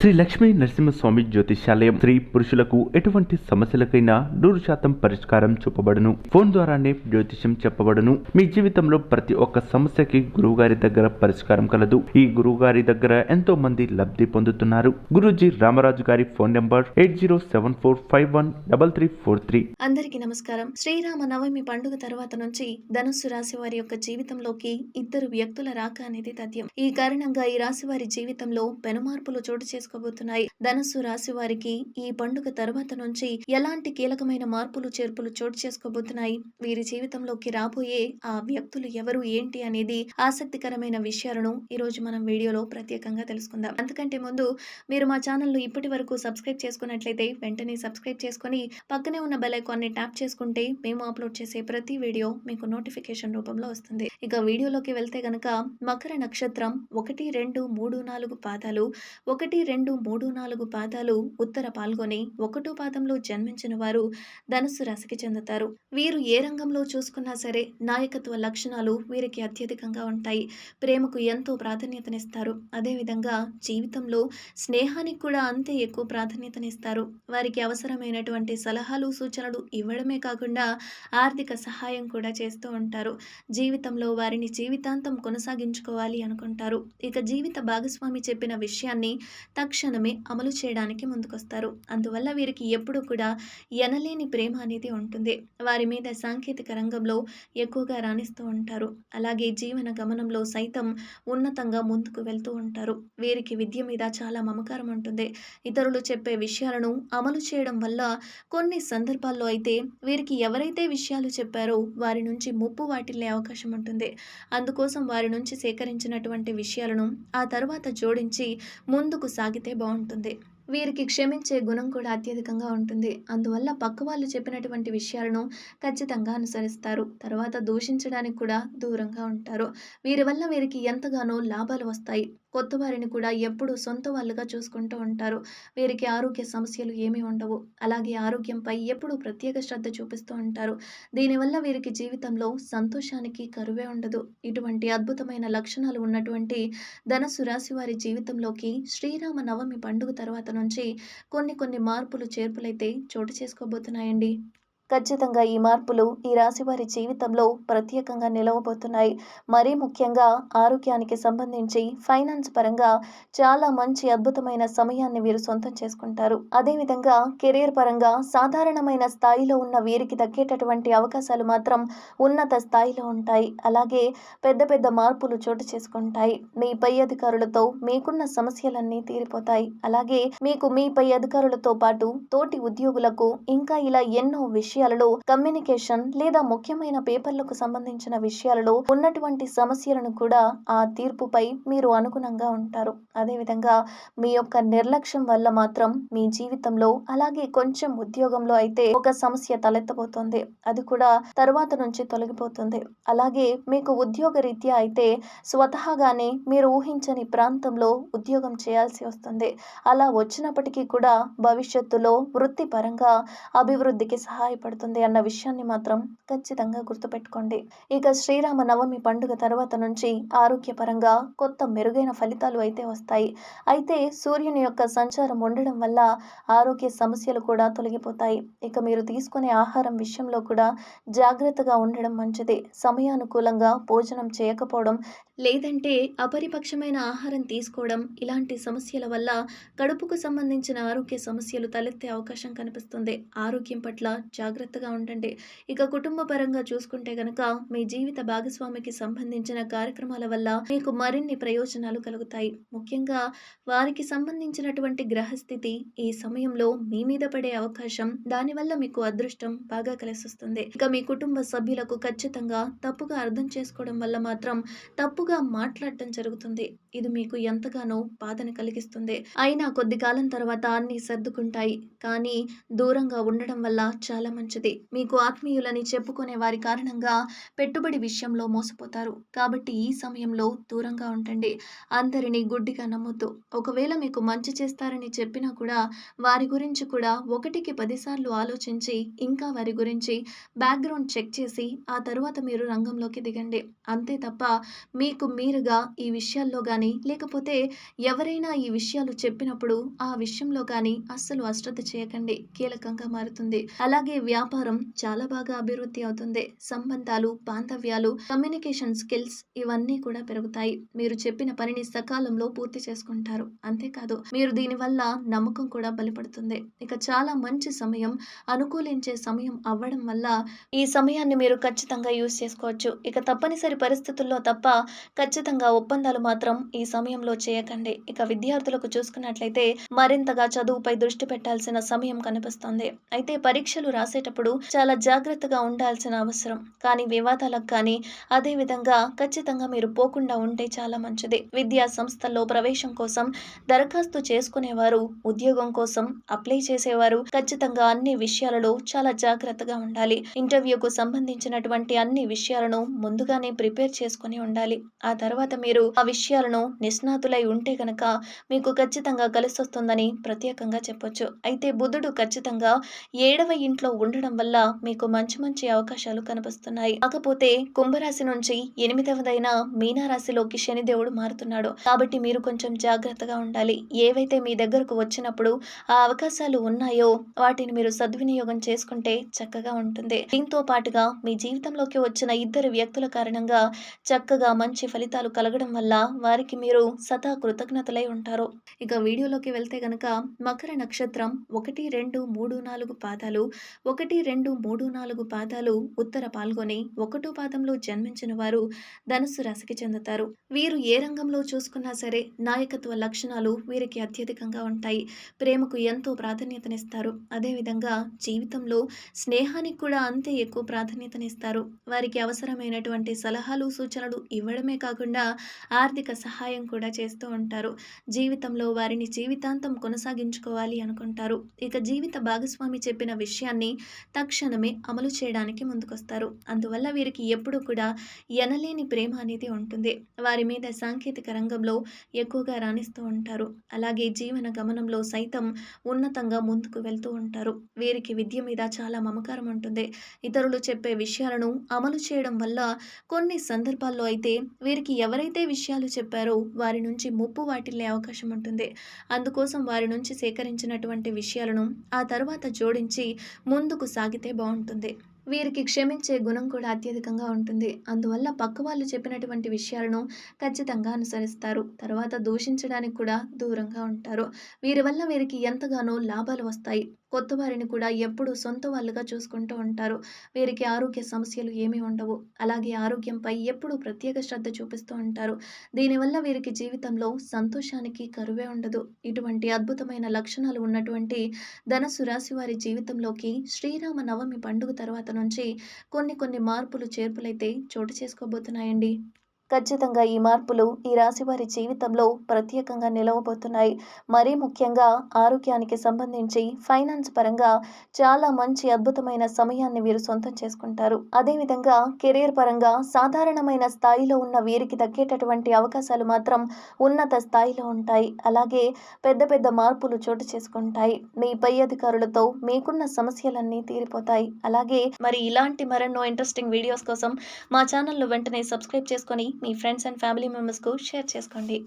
శ్రీ లక్ష్మీ నరసింహస్వామి జ్యోతిష్యాలయం స్త్రీ పురుషులకు ఎటువంటి సమస్యలకైనా 100% పరిష్కారం చూపబడును. ఫోన్ ద్వారానే జ్యోతిష్యం చెప్పబడును. మీ జీవితంలో ప్రతి ఒక్క సమస్యకి గురువుగారి దగ్గర పరిష్కారం కలదు. ఈ గురువుగారి దగ్గర ఎంతో మంది లబ్ధి పొందుతున్నారు. గురూజీ రామరాజు గారి ఫోన్ నంబర్ 8074513343. అందరికీ నమస్కారం. శ్రీరామ నవమి పండుగ తర్వాత నుంచి ధనుస్సు రాశి వారి యొక్క జీవితంలోకి ఇద్దరు వ్యక్తుల రాక అనేది తథ్యం. ఈ కారణంగా ఈ రాశి వారి జీవితంలో పెనుమార్పులు చోటు చేసుకోబోతున్నాయి. ధనుస్సు రాశి వారికి ఈ పండుగ తర్వాత నుంచి ఎలాంటి కీలకమైన మార్పులు చేర్పులు చోటు చేసుకోబోతున్నాయి, వీరి జీవితంలోకి రాబోయే ఆ వ్యక్తులు ఎవరు ఏంటి అనేది ఆసక్తికరమైన విషయాలను ఈ రోజు మనం వీడియోలో ప్రత్యేకంగా తెలుసుకుందాం. అంతకంటే ముందు మీరు మా ఛానల్ ను ఇప్పటి వరకు సబ్స్క్రైబ్ చేసుకున్నట్లయితే వెంటనే సబ్స్క్రైబ్ చేసుకుని పక్కనే ఉన్న బెల్ ఐకాన్ ని ట్యాప్ చేసుకుంటే మేము అప్లోడ్ చేసే ప్రతి వీడియో మీకు నోటిఫికేషన్ రూపంలో వస్తుంది. ఇక వీడియోలోకి వెళ్తే గనక మకర నక్షత్రం 1, 2, 3, 4 పాదాలు, 1, 2, 3, 4 పాదాలు ఉత్తర పాల్గొని 1వ పాదంలో జన్మించిన వారు ధనుస్సు రాశికి చెందుతారు. వీరు ఏ రంగంలో చూసుకున్నా సరే నాయకత్వ లక్షణాలు వీరికి అత్యధికంగా ఉంటాయి. ప్రేమకు ఎంతో ప్రాధాన్యతనిస్తారు. అదేవిధంగా జీవితంలో స్నేహానికి కూడా అంతే ఎక్కువ ప్రాధాన్యతనిస్తారు. వారికి అవసరమైనటువంటి సలహాలు సూచనలు ఇవ్వడమే కాకుండా ఆర్థిక సహాయం కూడా చేస్తూ ఉంటారు. జీవితంలో వారిని జీవితాంతం కొనసాగించుకోవాలి అనుకుంటారు. ఇక జీవిత భాగస్వామి చెప్పిన విషయాన్ని తక్షణమే అమలు చేయడానికి ముందుకొస్తారు. అందువల్ల వీరికి ఎప్పుడూ కూడా ఎనలేని ప్రేమ అనేది ఉంటుంది. వారి మీద సాంకేతిక రంగంలో ఎక్కువగా రాణిస్తూ ఉంటారు. అలాగే జీవన గమనంలో సైతం ఉన్నతంగా ముందుకు వెళ్తూ ఉంటారు. వీరికి విద్య మీద చాలా మమకారం ఉంటుంది. ఇతరులు చెప్పే విషయాలను అమలు చేయడం వల్ల కొన్ని సందర్భాల్లో అయితే వీరికి ఎవరైతే విషయాలు చెప్పారో వారి నుంచి ముప్పు వాటిల్లే అవకాశం ఉంటుంది. అందుకోసం వారి నుంచి సేకరించినటువంటి విషయాలను ఆ తర్వాత జోడించి ముందుకు సాగితే బాగుంటుంది. వీరికి క్షమించే గుణం కూడా అత్యధికంగా ఉంటుంది. అందువల్ల పక్క వాళ్ళు చెప్పినటువంటి విషయాలను ఖచ్చితంగా అనుసరిస్తారు. తర్వాత దూషించడానికి కూడా దూరంగా ఉంటారు. వీరి వల్ల వీరికి ఎంతగానో లాభాలు వస్తాయి. కొత్త వారిని కూడా ఎప్పుడూ సొంత వాళ్ళుగా చూసుకుంటూ ఉంటారు. వీరికి ఆరోగ్య సమస్యలు ఏమీ ఉండవు. అలాగే ఆరోగ్యంపై ఎప్పుడూ ప్రత్యేక శ్రద్ధ చూపిస్తూ ఉంటారు. దీనివల్ల వీరికి జీవితంలో సంతోషానికి కరువే ఉండదు. ఇటువంటి అద్భుతమైన లక్షణాలు ఉన్నటువంటి ధనుస్సు రాశి వారి జీవితంలోకి శ్రీరామ నవమి పండుగ తర్వాత నుంచి కొన్ని మార్పులు చేర్పులైతే చోటు చేసుకోబోతున్నాయండి. ఖచ్చితంగా ఈ మార్పులు ఈ రాశి వారి జీవితంలో ప్రత్యేకంగా నిలవబోతున్నాయి. మరీ ముఖ్యంగా ఆరోగ్యానికి సంబంధించి ఫైనాన్స్ పరంగా చాలా మంచి అద్భుతమైన సమయాన్ని వీరు సొంతం చేసుకుంటారు. అదేవిధంగా కెరీర్ పరంగా సాధారణమైన స్థాయిలో ఉన్న వీరికి దక్కేటటువంటి అవకాశాలు మాత్రం ఉన్నత స్థాయిలో ఉంటాయి. అలాగే పెద్ద పెద్ద మార్పులు చోటు చేసుకుంటాయి. మీ పై అధికారులతో మీకున్న సమస్యలన్నీ తీరిపోతాయి. అలాగే మీకు మీ పై అధికారులతో పాటు తోటి ఉద్యోగులకు ఇంకా ఇలా ఎన్నో విషయాలలో కమ్యూనికేషన్ లేదా ముఖ్యమైన పేపర్లకు సంబంధించిన విషయాలలో ఉన్నటువంటి సమస్యలను కూడా ఆ తీర్పుపై మీరు అనుగుణంగా ఉంటారు. అదేవిధంగా మీ యొక్క నిర్లక్ష్యం వల్ల మాత్రం మీ జీవితంలో అలాగే కొంచెం ఉద్యోగంలో అయితే ఒక సమస్య తలెత్తబోతోంది. అది కూడా తరువాత నుంచి తొలగిపోతుంది. అలాగే మీకు ఉద్యోగ రీత్యా అయితే స్వతహాగానే మీరు ఊహించని ప్రాంతంలో ఉద్యోగం చేయాల్సి వస్తుంది. అలా వచ్చినప్పటికీ కూడా భవిష్యత్తులో వృత్తిపరంగా అభివృద్ధికి సహాయపడుతుంది అన్న విషయాన్ని మాత్రం ఖచ్చితంగా గుర్తుపెట్టుకోండి. ఇక శ్రీరామ నవమి పండుగ తర్వాత నుంచి ఆరోగ్యపరంగా కొత్త మెరుగైన ఫలితాలు అయితే వస్తాయి. అయితే సూర్యుని యొక్క సంచారం ఉండడం వల్ల ఆరోగ్య సమస్యలు కూడా తొలగిపోతాయి. ఇక మీరు తీసుకునే ఆహారం విషయంలో కూడా జాగ్రత్తగా ఉండడం మంచిది. సమయానుకూలంగా భోజనం చేయకపోవడం లేదంటే అపరిపక్షమైన ఆహారం తీసుకోవడం ఇలాంటి సమస్యల వల్ల కడుపుకు సంబంధించిన ఆరోగ్య సమస్యలు తలెత్తే అవకాశం కనిపిస్తుంది. ఆరోగ్యం పట్ల జాగ్రత్తగా ఉండండి. ఇక కుటుంబ పరంగా చూసుకుంటే గనక మీ జీవిత భాగస్వామికి సంబంధించిన కార్యక్రమాల వల్ల మీకు మరిన్ని ప్రయోజనాలు కలుగుతాయి. ముఖ్యంగా వారికి సంబంధించినటువంటి గ్రహస్థితి ఈ సమయంలో మీ మీద పడే అవకాశం, దానివల్ల మీకు అదృష్టం బాగా కలిసొస్తుంది. ఇక మీ కుటుంబ సభ్యులకు ఖచ్చితంగా తప్పుగా అర్థం చేసుకోవడం వల్ల మాత్రం తప్పుగా మాట్లాడటం జరుగుతుంది. ఇది మీకు ఎంతగానో బాధను కలిగిస్తుంది. అయినా కొద్ది కాలం తర్వాత అన్ని సర్దుకుంటాయి. కానీ దూరంగా ఉండడం వల్ల చాలా మంచిది. మీకు ఆత్మీయులని చెప్పుకునే వారి కారణంగా పెట్టుబడి విషయంలో మోసపోతారు. కాబట్టి ఈ సమయంలో దూరంగా ఉండండి. అందరినీ గుడ్డిగా నమ్మొద్దు. ఒకవేళ మీకు మంచి చేస్తారని చెప్పినా కూడా వారి గురించి కూడా 1కి 10 సార్లు ఆలోచించి ఇంకా వారి గురించి బ్యాక్గ్రౌండ్ చెక్ చేసి ఆ తర్వాత మీరు రంగంలోకి దిగండి. అంతే తప్ప మీకు మీరుగా ఈ విషయాల్లో కానీ లేకపోతే ఎవరైనా ఈ విషయాలు చెప్పినప్పుడు ఆ విషయంలో కానీ అస్సలు అశ్రద్ధ చేయకండి, కీలకంగా మారుతుంది. అలాగే వ్యాపారం చాలా బాగా అభివృద్ధి అవుతుంది. సంబంధాలు, బాంధవ్యాలు, కమ్యూనికేషన్ స్కిల్స్ ఇవన్నీ కూడా పెరుగుతాయి. మీరు చెప్పిన పనిని సకాలంలో పూర్తి చేసుకుంటారు. అంతేకాదు మీరు దీనివల్ల నమ్మకం కూడా బలపడుతుంది. ఇక చాలా మంచి సమయం, అనుకూలించే సమయం అవ్వడం వల్ల ఈ సమయాన్ని మీరు ఖచ్చితంగా యూజ్ చేసుకోవచ్చు. ఇక తప్పనిసరి పరిస్థితుల్లో తప్ప ఖచ్చితంగా ఒప్పందాలు మాత్రం ఈ సమయంలో చేయకండి. ఇక విద్యార్థులకు చూసుకున్నట్లయితే మరింతగా చదువుపై దృష్టి పెట్టాల్సిన సమయం కనిపిస్తుంది. అయితే పరీక్షలు రాసేటప్పుడు చాలా జాగ్రత్తగా ఉండాల్సిన అవసరం. కానీ వివాదాలకు కానీ అదే విధంగా ఖచ్చితంగా మీరు పోకుండా ఉంటే చాలా మంచిది. విద్యా సంస్థల్లో ప్రవేశం కోసం దరఖాస్తు చేసుకునేవారు, ఉద్యోగం కోసం అప్లై చేసేవారు ఖచ్చితంగా అన్ని విషయాలలో చాలా జాగ్రత్తగా ఉండాలి. ఇంటర్వ్యూకు సంబంధించినటువంటి అన్ని విషయాలను ముందుగానే ప్రిపేర్ చేసుకుని ఉండాలి. ఆ తర్వాత మీరు ఆ విషయాలను నిష్ణాతులై ఉంటే గనక మీకు ఖచ్చితంగా కలిసొస్తుందని ప్రత్యేకంగా చెప్పొచ్చు. అయితే బుధుడు ఖచ్చితంగా 7వ ఇంట్లో ఉండడం వల్ల మీకు మంచి మంచి అవకాశాలు కనిపిస్తున్నాయి. కాకపోతే కుంభరాశి నుంచి 8వదైన మీనరాశిలోకి శనిదేవుడు మారుతున్నాడు. కాబట్టి మీరు కొంచెం జాగ్రత్తగా ఉండాలి. ఏవైతే మీ దగ్గరకు వచ్చినప్పుడు ఆ అవకాశాలు ఉన్నాయో వాటిని మీరు సద్వినియోగం చేసుకుంటే చక్కగా ఉంటుంది. దీంతో పాటుగా మీ జీవితంలోకి వచ్చిన ఇద్దరు వ్యక్తుల కారణంగా చక్కగా మంచి ఫలితాలు కలగడం వల్ల వారికి మీరు సదా కృతజ్ఞతలై ఉంటారు. ఇక వీడియోలోకి వెళ్తే గనక మకర నక్షత్రం 1, 2, 3, 4 పాదాలు, 1, 2, 3, 4 పాదాలు ఉత్తర పాల్గొని 1వ పాదంలో జన్మించిన వారు ధనుస్సు రాశికి చెందుతారు. వీరు ఏ రంగంలో చూసుకున్నా సరే నాయకత్వ లక్షణాలు వీరికి అత్యధికంగా ఉంటాయి. ప్రేమకు ఎంతో ప్రాధాన్యతనిస్తారు. అదేవిధంగా జీవితంలో స్నేహానికి కూడా అంతే ఎక్కువ ప్రాధాన్యతనిస్తారు. వారికి అవసరమైనటువంటి సలహాలు, సూచనలు ఇవ్వడమే కాకుండా ఆర్థిక సహాయం కూడా చేస్తూ ఉంటారు. జీవితంలో వారిని జీవితాంతం కొనసాగించుకోవాలి అనుకుంటారు. ఇక జీవిత భాగస్వామి చెప్పిన విషయాన్ని తక్షణమే అమలు చేయడానికి ముందుకొస్తారు. అందువల్ల వీరికి ఎప్పుడూ కూడా ఎనలేని ప్రేమ అనేది ఉంటుంది. వారి మీద సాంకేతిక రంగంలో ఎక్కువగా రాణిస్తూ ఉంటారు. అలాగే జీవన గమనంలో సైతం ఉన్నతంగా ముందుకు వెళ్తూ ఉంటారు. వీరికి విద్య మీద చాలా మమకారం ఉంటుంది. ఇతరులు చెప్పే విషయాలను అమలు చేయడం వల్ల కొన్ని సందర్భాల్లో అయితే వీరికి ఎవరైతే విషయాలు చెప్పారో వారి నుంచి ముప్పు వాటిల్లే అవకాశం ఉంటుంది. అందుకోసం వారి నుంచి సేకరించినటువంటి విషయాలను ఆ తర్వాత జోడించి ముందుకు సాగితే బాగుంటుంది. వీరికి క్షమించే గుణం కూడా అత్యధికంగా ఉంటుంది. అందువల్ల పక్క వాళ్ళు చెప్పినటువంటి విషయాలను ఖచ్చితంగా అనుసరిస్తారు. తర్వాత దూషించడానికి కూడా దూరంగా ఉంటారు. వీరి వల్ల వీరికి ఎంతగానో లాభాలు వస్తాయి. కొత్త వారిని కూడా ఎప్పుడూ సొంత వాళ్ళుగా చూసుకుంటూ ఉంటారు. వీరికి ఆరోగ్య సమస్యలు ఏమీ ఉండవు. అలాగే ఆరోగ్యంపై ఎప్పుడూ ప్రత్యేక శ్రద్ధ చూపిస్తూ ఉంటారు. దీనివల్ల వీరికి జీవితంలో సంతోషానికి కరువే ఉండదు. ఇటువంటి అద్భుతమైన లక్షణాలు ఉన్నటువంటి ధనుస్సు రాశి వారి జీవితంలోకి శ్రీరామ నవమి పండుగ తర్వాత నుంచి కొన్ని మార్పులు, చేర్పులైతే చోటు చేసుకోబోతున్నాయండి. ఖచ్చితంగా ఈ మార్పులు ఈ రాశి వారి జీవితంలో ప్రత్యేకంగా నిలవబోతున్నాయి. మరీ ముఖ్యంగా ఆరోగ్యానికి సంబంధించి ఫైనాన్స్ పరంగా చాలా మంచి అద్భుతమైన సమయాన్ని వీరు సొంతం చేసుకుంటారు. అదేవిధంగా కెరీర్ పరంగా సాధారణమైన స్థాయిలో ఉన్న వీరికి దక్కేటటువంటి అవకాశాలు మాత్రం ఉన్నత స్థాయిలో ఉంటాయి. అలాగే పెద్ద మార్పులు చోటు చేసుకుంటాయి. మీ పై అధికారులతో మీకున్న సమస్యలన్నీ తీరిపోతాయి. అలాగే మరి ఇలాంటి మరెన్నో ఇంట్రెస్టింగ్ వీడియోస్ కోసం మా ఛానల్ను వెంటనే సబ్స్క్రైబ్ చేసుకొని మీ ఫ్రెండ్స్ అండ్ ఫ్యామిలీ మెంబర్స్కు షేర్ చేసుకోండి.